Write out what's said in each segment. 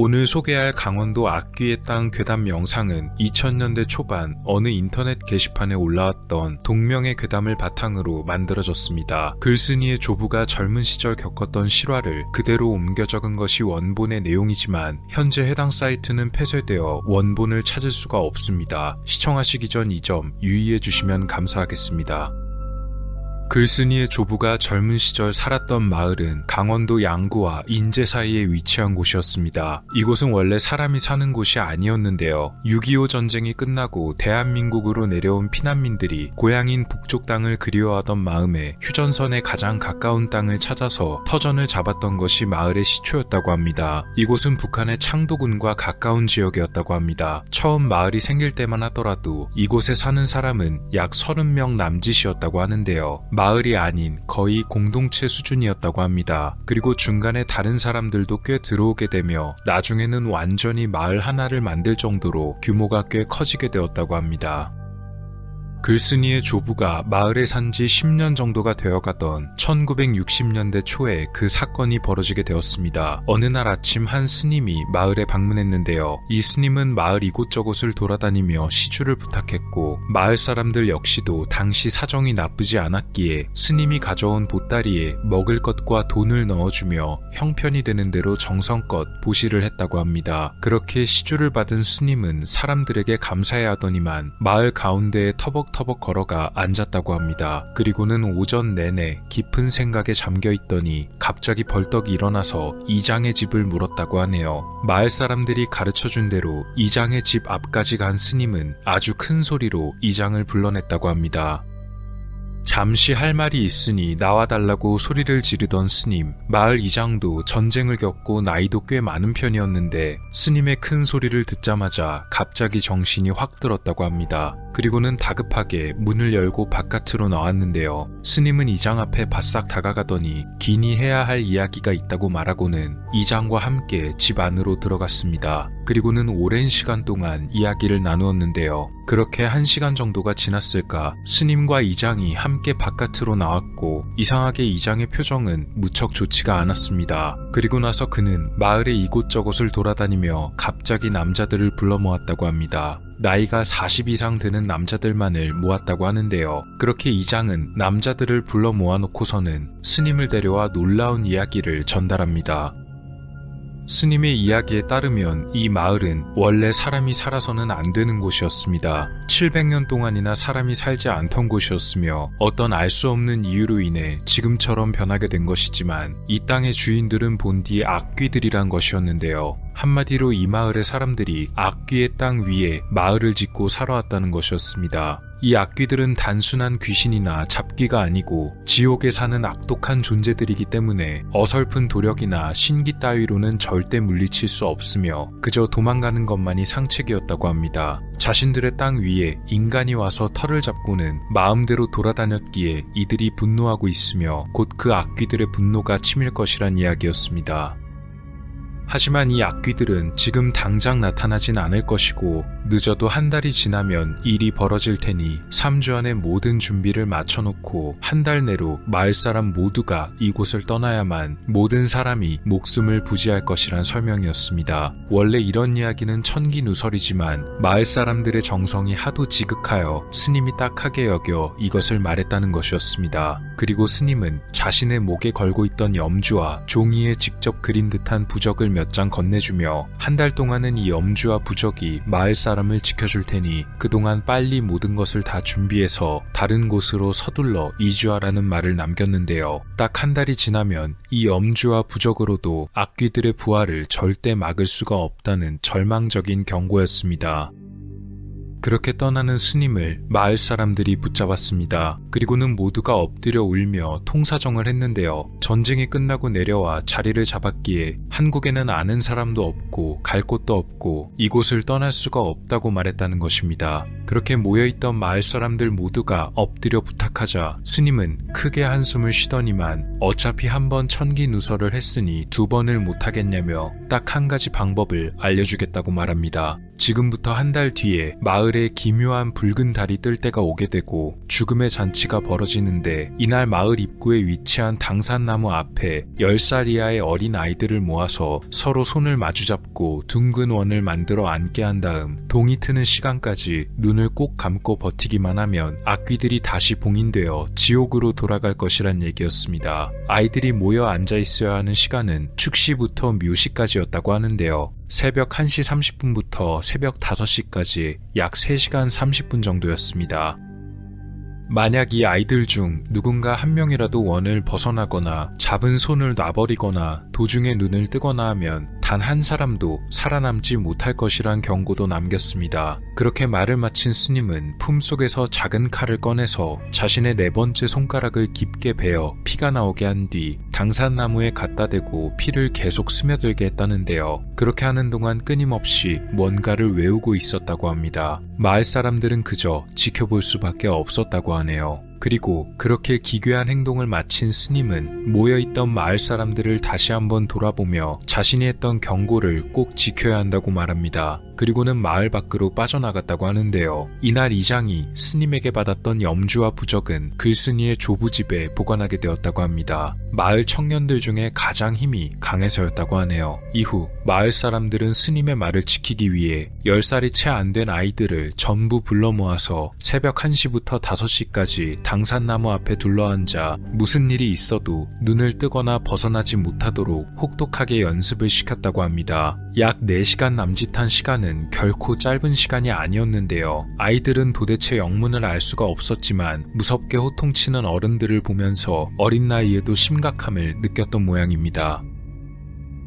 오늘 소개할 강원도 악귀의 땅 괴담 영상은 2000년대 초반 어느 인터넷 게시판에 올라왔던 동명의 괴담을 바탕으로 만들어졌습니다. 글쓴이의 조부가 젊은 시절 겪었던 실화를 그대로 옮겨 적은 것이 원본의 내용이지만 현재 해당 사이트는 폐쇄되어 원본을 찾을 수가 없습니다. 시청하시기 전 이 점 유의해 주시면 감사하겠습니다. 글쓴이의 조부가 젊은 시절 살았던 마을은 강원도 양구와 인제 사이에 위치한 곳이었습니다. 이곳은 원래 사람이 사는 곳이 아니었는데요. 6.25 전쟁이 끝나고 대한민국으로 내려온 피난민들이 고향인 북쪽 땅을 그리워하던 마음에 휴전선에 가장 가까운 땅을 찾아서 터전을 잡았던 것이 마을의 시초였다고 합니다. 이곳은 북한의 창도군과 가까운 지역이었다고 합니다. 처음 마을이 생길 때만 하더라도 이곳에 사는 사람은 약 30명 남짓이었다고 하는데요. 마을이 아닌 거의 공동체 수준이었다고 합니다. 그리고 중간에 다른 사람들도 꽤 들어오게 되며 나중에는 완전히 마을 하나를 만들 정도로 규모가 꽤 커지게 되었다고 합니다. 글쓴이의 조부가 마을에 산 지 10년 정도가 되어가던 1960년대 초에 그 사건이 벌어지게 되었습니다. 어느 날 아침 한 스님이 마을에 방문했는데요. 이 스님은 마을 이곳저곳을 돌아다니며 시주를 부탁했고 마을 사람들 역시도 당시 사정이 나쁘지 않았기에 스님이 가져온 보따리에 먹을 것과 돈을 넣어주며 형편이 되는 대로 정성껏 보시를 했다고 합니다. 그렇게 시주를 받은 스님은 사람들에게 감사해야 하더니만 마을 가운데에 터벅터벅 걸어가 앉았다고 합니다. 그리고는 오전 내내 깊은 생각에 잠겨 있더니 갑자기 벌떡 일어나서 이장의 집을 물었다고 하네요. 마을 사람들이 가르쳐준 대로 이장의 집 앞까지 간 스님은 아주 큰 소리로 이장을 불러냈다고 합니다. 잠시 할 말이 있으니 나와달라고 소리를 지르던 스님, 마을 이장도 전쟁을 겪고 나이도 꽤 많은 편이었는데 스님의 큰 소리를 듣자마자 갑자기 정신이 확 들었다고 합니다. 그리고는 다급하게 문을 열고 바깥으로 나왔는데요. 스님은 이장 앞에 바싹 다가가더니 긴히 해야 할 이야기가 있다고 말하고는 이장과 함께 집 안으로 들어갔습니다. 그리고는 오랜 시간 동안 이야기를 나누었는데요. 그렇게 1시간 정도가 지났을까 스님과 이장이 함께 바깥으로 나왔고 이상하게 이장의 표정은 무척 좋지가 않았습니다. 그리고 나서 그는 마을의 이곳저곳을 돌아다니며 갑자기 남자들을 불러 모았다고 합니다. 나이가 40 이상 되는 남자들만을 모았다고 하는데요. 그렇게 이장은 남자들을 불러 모아놓고서는 스님을 데려와 놀라운 이야기를 전달합니다. 스님의 이야기에 따르면 이 마을은 원래 사람이 살아서는 안 되는 곳이었습니다. 700년 동안이나 사람이 살지 않던 곳이었으며 어떤 알 수 없는 이유로 인해 지금처럼 변하게 된 것이지만 이 땅의 주인들은 본디 악귀들이란 것이었는데요. 한마디로 이 마을의 사람들이 악귀의 땅 위에 마을을 짓고 살아왔다는 것이었습니다. 이 악귀들은 단순한 귀신이나 잡귀가 아니고 지옥에 사는 악독한 존재들이기 때문에 어설픈 도력이나 신기 따위로는 절대 물리칠 수 없으며 그저 도망가는 것만이 상책이었다고 합니다. 자신들의 땅 위에 인간이 와서 털을 잡고는 마음대로 돌아다녔기에 이들이 분노하고 있으며 곧 그 악귀들의 분노가 치밀 것이란 이야기였습니다. 하지만 이 악귀들은 지금 당장 나타나진 않을 것이고 늦어도 한 달이 지나면 일이 벌어질 테니 3주 안에 모든 준비를 마쳐놓고 한 달 내로 마을 사람 모두가 이곳을 떠나야만 모든 사람이 목숨을 부지할 것이란 설명이었습니다. 원래 이런 이야기는 천기누설이지만 마을 사람들의 정성이 하도 지극하여 스님이 딱하게 여겨 이것을 말했다는 것이었습니다. 그리고 스님은 자신의 목에 걸고 있던 염주와 종이에 직접 그린 듯한 부적을 몇 장 건네주며 한 달 동안은 이 염주와 부적이 마을 사람을 지켜줄 테니 그동안 빨리 모든 것을 다 준비해서 다른 곳으로 서둘러 이주하라는 말을 남겼는데요. 딱 한 달이 지나면 이 염주와 부적으로도 악귀들의 부활을 절대 막을 수가 없다는 절망적인 경고였습니다. 그렇게 떠나는 스님을 마을 사람들이 붙잡았습니다. 그리고는 모두가 엎드려 울며 통사정을 했는데요. 전쟁이 끝나고 내려와 자리를 잡았기에 한국에는 아는 사람도 없고 갈 곳도 없고 이곳을 떠날 수가 없다고 말했다는 것입니다. 그렇게 모여있던 마을 사람들 모두가 엎드려 부탁하자 스님은 크게 한숨을 쉬더니만 어차피 한 번 천기누설을 했으니 두 번을 못하겠냐며 딱 한 가지 방법을 알려주겠다고 말합니다. 지금부터 한 달 뒤에 마을에 기묘한 붉은 달이 뜰 때가 오게 되고 죽음의 잔치가 벌어지는데 이날 마을 입구에 위치한 당산나무 앞에 10살 이하의 어린 아이들을 모아서 서로 손을 마주잡고 둥근 원을 만들어 앉게 한 다음 동이 트는 시간까지 눈을 꼭 감고 버티기만 하면 악귀들이 다시 봉인되어 지옥으로 돌아갈 것이란 얘기였습니다. 아이들이 모여 앉아 있어야 하는 시간은 축시부터 묘시까지였다고 하는데요. 새벽 1시 30분부터 새벽 5시까지 약 3시간 30분 정도였습니다. 만약 이 아이들 중 누군가 한 명이라도 원을 벗어나거나 잡은 손을 놔버리거나 도중에 눈을 뜨거나 하면 단 한 사람도 살아남지 못할 것이란 경고도 남겼습니다. 그렇게 말을 마친 스님은 품속에서 작은 칼을 꺼내서 자신의 4번째 손가락을 깊게 베어 피가 나오게 한 뒤 당산나무에 갖다 대고 피를 계속 스며들게 했다는데요. 그렇게 하는 동안 끊임없이 뭔가를 외우고 있었다고 합니다. 마을 사람들은 그저 지켜볼 수밖에 없었다고 하네요. 그리고 그렇게 기괴한 행동을 마친 스님은 모여있던 마을 사람들을 다시 한번 돌아보며 자신이 했던 경고를 꼭 지켜야 한다고 말합니다. 그리고는 마을 밖으로 빠져나갔다고 하는데요. 이날 이장이 스님에게 받았던 염주와 부적은 글쓴이의 조부집에 보관하게 되었다고 합니다. 마을 청년들 중에 가장 힘이 강해서였다고 하네요. 이후 마을 사람들은 스님의 말을 지키기 위해 10살이 채 안 된 아이들을 전부 불러 모아서 새벽 1시부터 5시까지 당산나무 앞에 둘러앉아 무슨 일이 있어도 눈을 뜨거나 벗어나지 못하도록 혹독하게 연습을 시켰다고 합니다. 약 4시간 남짓한 시간은 결코 짧은 시간이 아니었는데요. 아이들은 도대체 영문을 알 수가 없었지만 무섭게 호통치는 어른들을 보면서 어린 나이에도 심각함을 느꼈던 모양입니다.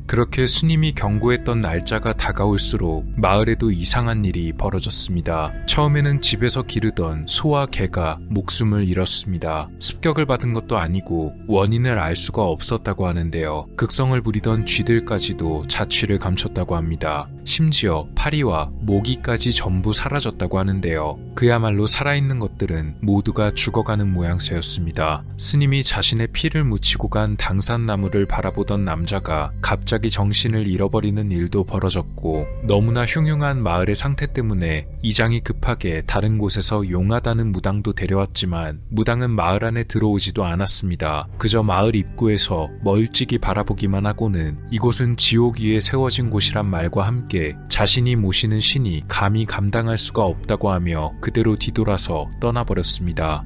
그렇게 스님이 경고했던 날짜가 다가올수록 마을에도 이상한 일이 벌어졌습니다. 처음에는 집에서 기르던 소와 개가 목숨을 잃었습니다. 습격을 받은 것도 아니고 원인을 알 수가 없었다고 하는데요. 극성을 부리던 쥐들까지도 자취를 감췄다고 합니다. 심지어 파리와 모기까지 전부 사라졌다고 하는데요. 그야말로 살아있는 것들은 모두가 죽어가는 모양새였습니다. 스님이 자신의 피를 묻히고 간 당산나무를 바라보던 남자가 갑자기 정신을 잃어버리는 일도 벌어졌고 너무나 흉흉한 마을의 상태 때문에 이장이 급하게 다른 곳에서 용하다는 무당도 데려왔지만 무당은 마을 안에 들어오지도 않았습니다. 그저 마을 입구에서 멀찍이 바라보기만 하고는 이곳은 지옥 위에 세워진 곳이란 말과 함께 자신이 모시는 신이 감히 감당할 수가 없다고 하며 그대로 뒤돌아서 떠나버렸습니다.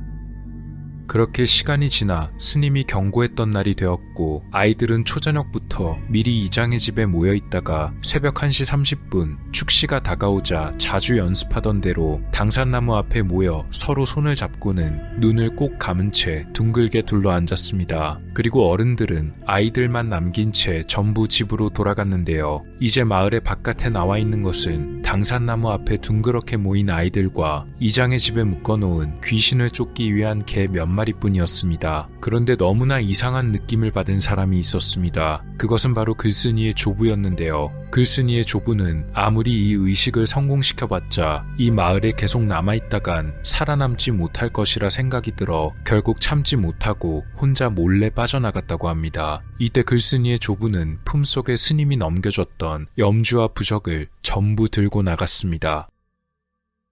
그렇게 시간이 지나 스님이 경고했던 날이 되었고 아이들은 초저녁부터 미리 이장의 집에 모여있다가 새벽 1시 30분 축시가 다가오자 자주 연습하던 대로 당산나무 앞에 모여 서로 손을 잡고는 눈을 꼭 감은 채 둥글게 둘러앉았습니다. 그리고 어른들은 아이들만 남긴 채 전부 집으로 돌아갔는데요. 이제 마을의 바깥에 나와 있는 것은 당산나무 앞에 둥그렇게 모인 아이들과 이장의 집에 묶어놓은 귀신을 쫓기 위한 개 몇 마리뿐이었습니다. 그런데 너무나 이상한 느낌을 받은 사람이 있었습니다. 그것은 바로 글쓴이의 조부였는데요. 글쓴이의 조부는 아무리 이 의식을 성공시켜봤자 이 마을에 계속 남아있다간 살아남지 못할 것이라 생각이 들어 결국 참지 못하고 혼자 몰래 빠져나갔다고 합니다. 이때 글쓴이의 조부는 품속에 스님이 넘겨줬던 염주와 부적을 전부 들고 나갔습니다.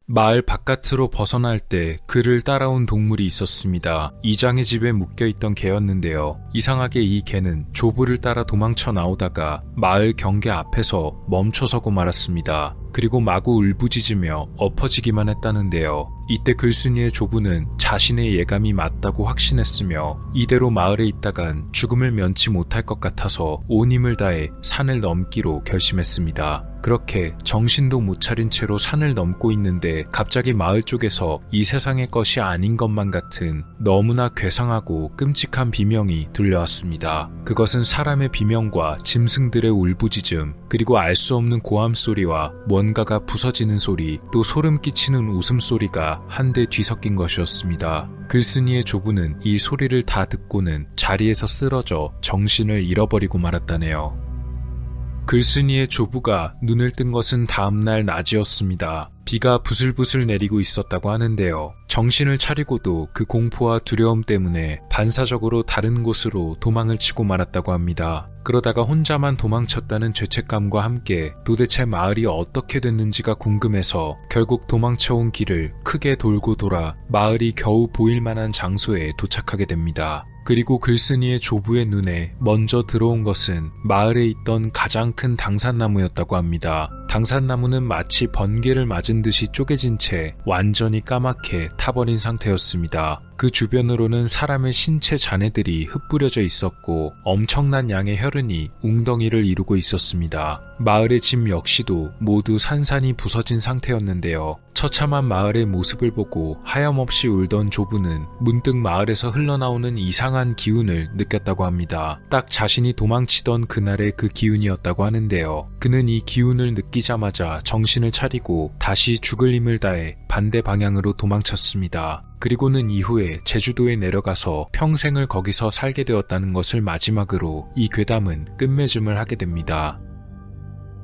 마을 바깥으로 벗어날 때 그를 따라온 동물이 있었습니다. 이장의 집에 묶여있던 개였는데요. 이상하게 이 개는 조부를 따라 도망쳐 나오다가 마을 경계 앞에서 멈춰서고 말았습니다. 그리고 마구 울부짖으며 엎어지기만 했다는데요. 이때 글쓴이의 조부는 자신의 예감이 맞다고 확신했으며 이대로 마을에 있다간 죽음을 면치 못할 것 같아서 온 힘을 다해 산을 넘기로 결심했습니다. 그렇게 정신도 못 차린 채로 산을 넘고 있는데 갑자기 마을 쪽에서 이 세상의 것이 아닌 것만 같은 너무나 괴상하고 끔찍한 비명이 들려왔습니다. 그것은 사람의 비명과 짐승들의 울부짖음, 그리고 알 수 없는 고함 소리와 뭔가가 부서지는 소리, 또 소름 끼치는 웃음소리가 한데 뒤섞인 것이었습니다. 글쓴이의 조부는 이 소리를 다 듣고는 자리에서 쓰러져 정신을 잃어버리고 말았다네요. 글쓴이의 조부가 눈을 뜬 것은 다음날 낮이었습니다. 비가 부슬부슬 내리고 있었다고 하는데요. 정신을 차리고도 그 공포와 두려움 때문에 반사적으로 다른 곳으로 도망을 치고 말았다고 합니다. 그러다가 혼자만 도망쳤다는 죄책감과 함께 도대체 마을이 어떻게 됐는지가 궁금해서 결국 도망쳐온 길을 크게 돌고 돌아 마을이 겨우 보일 만한 장소에 도착하게 됩니다. 그리고 글쓴이의 조부의 눈에 먼저 들어온 것은 마을에 있던 가장 큰 당산나무였다고 합니다. 당산나무는 마치 번개를 맞은 듯이 쪼개진 채 완전히 까맣게 타버린 상태였습니다. 그 주변으로는 사람의 신체 잔해들이 흩뿌려져 있었고 엄청난 양의 혈흔이 웅덩이를 이루고 있었습니다. 마을의 집 역시도 모두 산산이 부서진 상태였는데요. 처참한 마을의 모습을 보고 하염없이 울던 조부는 문득 마을에서 흘러나오는 이상한 기운을 느꼈다고 합니다. 딱 자신이 도망치던 그날의 그 기운이었다고 하는데요. 그는 이 기운을 느끼자마자 정신을 차리고 다시 죽을 힘을 다해 반대 방향으로 도망쳤습니다. 그리고는 이후에 제주도에 내려가서 평생을 거기서 살게 되었다는 것을 마지막으로 이 괴담은 끝맺음을 하게 됩니다.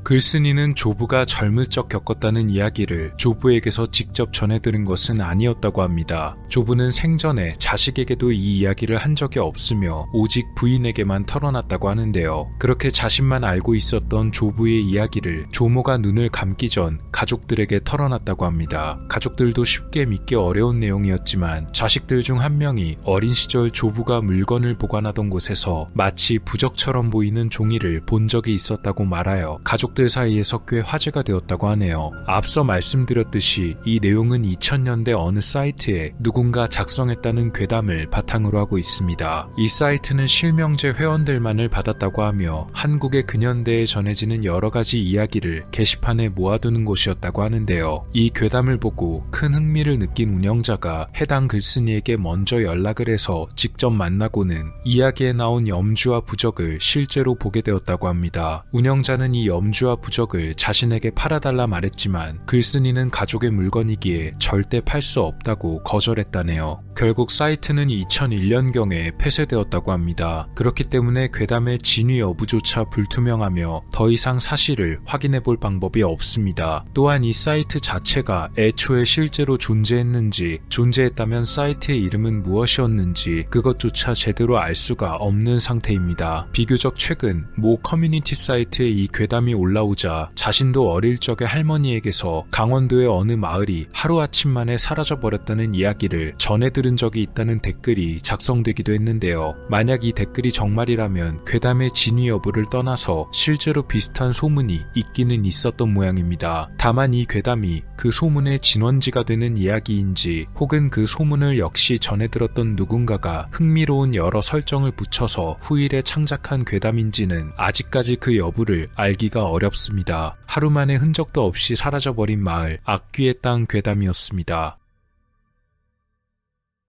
글쓴이는 조부가 젊을 적 겪었다는 이야기를 조부에게서 직접 전해들은 것은 아니었다고 합니다. 조부는 생전에 자식에게도 이 이야기를 한 적이 없으며 오직 부인에게만 털어놨다고 하는데요. 그렇게 자신만 알고 있었던 조부의 이야기를 조모가 눈을 감기 전 가족들에게 털어놨다고 합니다. 가족들도 쉽게 믿기 어려운 내용이었지만 자식들 중 한 명이 어린 시절 조부가 물건을 보관하던 곳에서 마치 부적처럼 보이는 종이를 본 적이 있었다고 말하여 가족들 사이에서 꽤 화제가 되었다고 하네요. 앞서 말씀드렸듯이 이 내용은 2000년대 어느 사이트에 누군가 작성했다는 괴담을 바탕으로 하고 있습니다. 이 사이트는 실명제 회원들만을 받았다고 하며 한국의 근현대에 전해지는 여러가지 이야기를 게시판에 모아두는 곳이었다고 하는데요. 이 괴담을 보고 큰 흥미를 느낀 운영자가 해당 글쓴이에게 먼저 연락을 해서 직접 만나고는 이야기에 나온 염주와 부적을 실제로 보게 되었다고 합니다. 운영자는 이 염주와 부적을 자신에게 팔아달라 말했지만 글쓴이는 가족의 물건이기에 절대 팔 수 없다고 거절했다네요. 결국 사이트는 2001년경에 폐쇄되었다고 합니다. 그렇기 때문에 괴담의 진위 여부조차 불투명하며 더 이상 사실을 확인해 볼 방법이 없습니다. 또한 이 사이트 자체가 애초에 실제로 존재했는지, 존재했다면 사이트의 이름은 무엇이었는지 그것조차 제대로 알 수가 없는 상태입니다. 비교적 최근 모 커뮤니티 사이트에 이 괴담이 올라오자 자신도 어릴 적에 할머니에게서 강원도의 어느 마을이 하루아침 만에 사라져버렸다는 이야기를 전해들은 적이 있다는 댓글이 작성되기도 했는데요. 만약 이 댓글이 정말이라면 괴담의 진위 여부를 떠나서 실제로 비슷한 소문이 있기는 있었던 모양입니다. 다만 이 괴담이 그 소문의 진원지가 되는 이야기인지 혹은 그 소문을 역시 전해들었던 누군가가 흥미로운 여러 설정을 붙여서 후일에 창작한 괴담인지는 아직까지 그 여부를 알기가 어렵습니다. 하루 만에 흔적도 없이 사라져버린 마을 악귀의 땅 괴담이었습니다.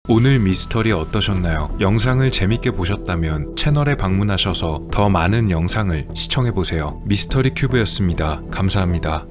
오늘 미스터리 어떠셨나요? 영상을 재밌게 보셨다면 채널에 방문하셔서 더 많은 영상을 시청해보세요. 미스터리 큐브였습니다. 감사합니다.